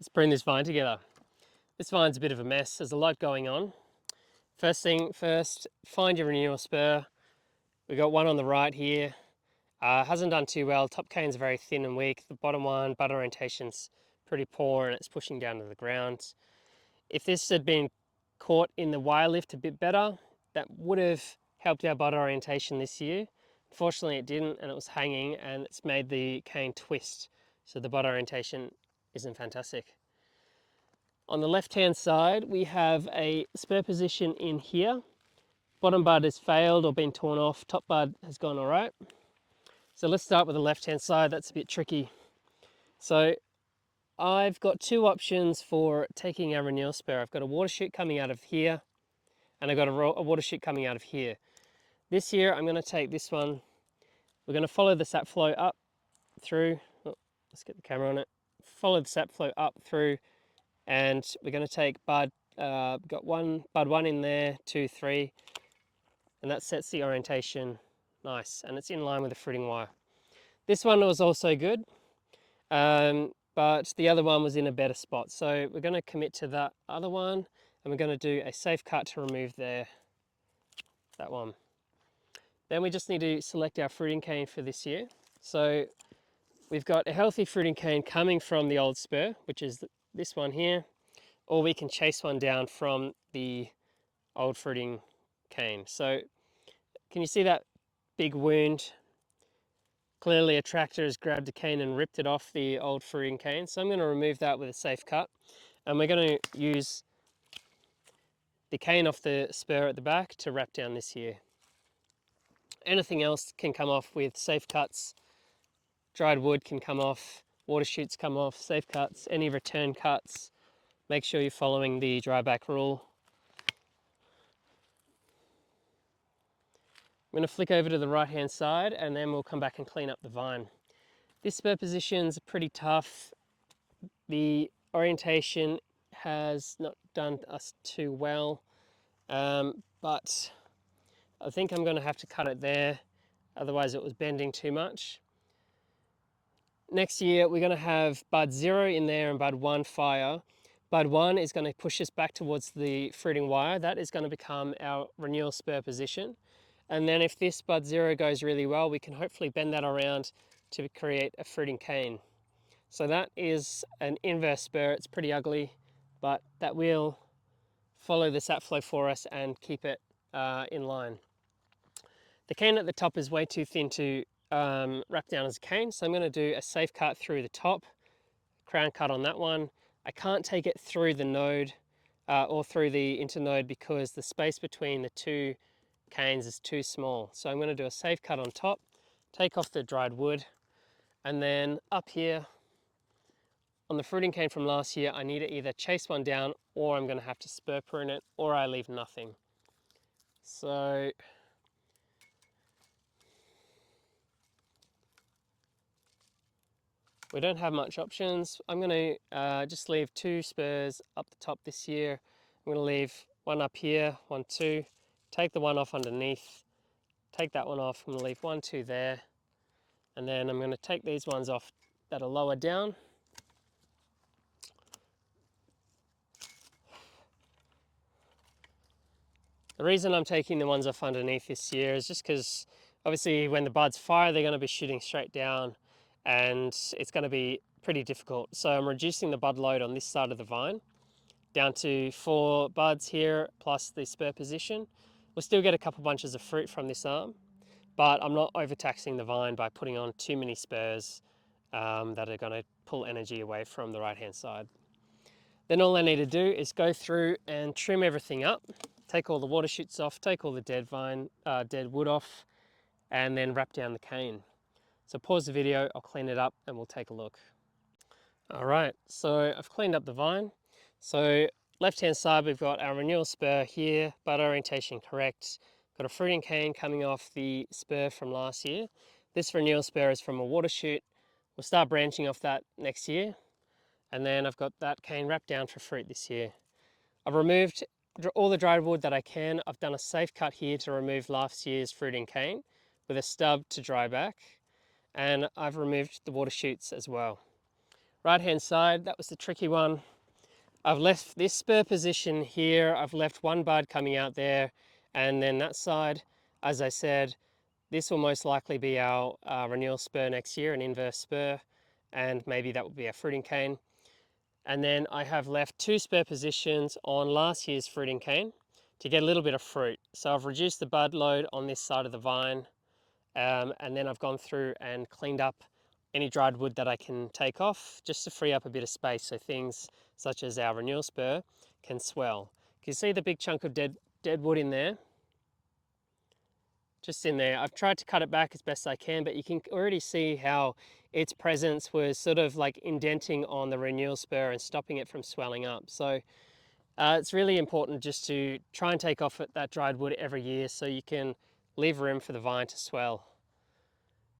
Let's prune this vine together. This vine's a bit of a mess. There's a lot going on. First thing first, find your renewal spur. We've got one on the right here. Hasn't done too well. Top cane's very thin and weak. The bottom one, bud orientation's pretty poor and it's pushing down to the ground. If this had been caught in the wire lift a bit better, that would have helped our bud orientation this year. Unfortunately it didn't, and it was hanging and it's made the cane twist. So the bud orientation isn't fantastic. On the left hand side, we have a spur position in here. Bottom bud has failed or been torn off. Top bud has gone all right. So let's start with the left hand side. That's a bit tricky. So I've got two options for taking our renewal spur. I've got a water chute coming out of here, and I've got a water chute coming out of here. This year I'm going to take this one. We're going to follow the sap flow up through. Oh, let's get the camera on it. Follow the sap flow up through, and we're going to take bud. Got bud one in there, 2, 3, and that sets the orientation nice, and it's in line with the fruiting wire. This one was also good, but the other one was in a better spot. So we're going to commit to that other one, and we're going to do a safe cut to remove that one. Then we just need to select our fruiting cane for this year. So we've got a healthy fruiting cane coming from the old spur, which is this one here, or we can chase one down from the old fruiting cane. So can you see that big wound? Clearly a tractor has grabbed a cane and ripped it off the old fruiting cane. So I'm going to remove that with a safe cut, and we're going to use the cane off the spur at the back to wrap down this here. Anything else can come off with safe cuts. Dried wood can come off, water chutes come off, safe cuts, any return cuts. Make sure you're following the dry back rule. I'm going to flick over to the right hand side and then we'll come back and clean up the vine. This spur position's pretty tough. The orientation has not done us too well, but I think I'm going to have to cut it there, otherwise it was bending too much. Next year we're going to have bud 0 in there and bud 1 fire. Bud 1 is going to push us back towards the fruiting wire. That is going to become our renewal spur position. And then if this bud 0 goes really well, we can hopefully bend that around to create a fruiting cane. So that is an inverse spur. It's pretty ugly, but that will follow the sap flow for us and keep it in line. The cane at the top is way too thin to wrap down as a cane, so I'm going to do a safe cut through the top, crown cut on that one. I can't take it through the node or through the internode because the space between the two canes is too small. So I'm going to do a safe cut on top, take off the dried wood, and then up here on the fruiting cane from last year, I need to either chase one down or I'm going to have to spur prune it, or I leave nothing. So we don't have much options. I'm going to just leave 2 spurs up the top this year. I'm going to leave one up here, 1, 2, take the one off underneath, take that one off. I'm going to leave 1, 2 there, and then I'm going to take these ones off that are lower down. The reason I'm taking the ones off underneath this year is just because obviously when the buds fire, they're going to be shooting straight down and it's going to be pretty difficult. So I'm reducing the bud load on this side of the vine down to 4 buds here plus the spur position. We'll still get a couple bunches of fruit from this arm, but I'm not overtaxing the vine by putting on too many spurs that are going to pull energy away from the right hand side. Then all I need to do is go through and trim everything up, take all the water chutes off, take all the dead wood off, and then wrap down the cane. So pause the video, I'll clean it up and we'll take a look. All right, so I've cleaned up the vine. So left hand side, we've got our renewal spur here, bud orientation correct. Got a fruiting cane coming off the spur from last year. This renewal spur is from a water chute. We'll start branching off that next year. And then I've got that cane wrapped down for fruit this year. I've removed all the dried wood that I can. I've done a safe cut here to remove last year's fruiting cane with a stub to dry back. And I've removed the water chutes as well. Right hand side, that was the tricky one. I've left this spur position here, I've left one bud coming out there, and then that side, as I said, this will most likely be our renewal spur next year, an inverse spur, and maybe that will be a fruiting cane. And then I have left 2 spur positions on last year's fruiting cane to get a little bit of fruit. So I've reduced the bud load on this side of the vine, and then I've gone through and cleaned up any dried wood that I can take off just to free up a bit of space so things such as our renewal spur can swell. Can you see the big chunk of dead wood in there? Just in there. I've tried to cut it back as best I can, but you can already see how its presence was sort of like indenting on the renewal spur and stopping it from swelling up. So it's really important just to try and take off that dried wood every year so you can leave room for the vine to swell.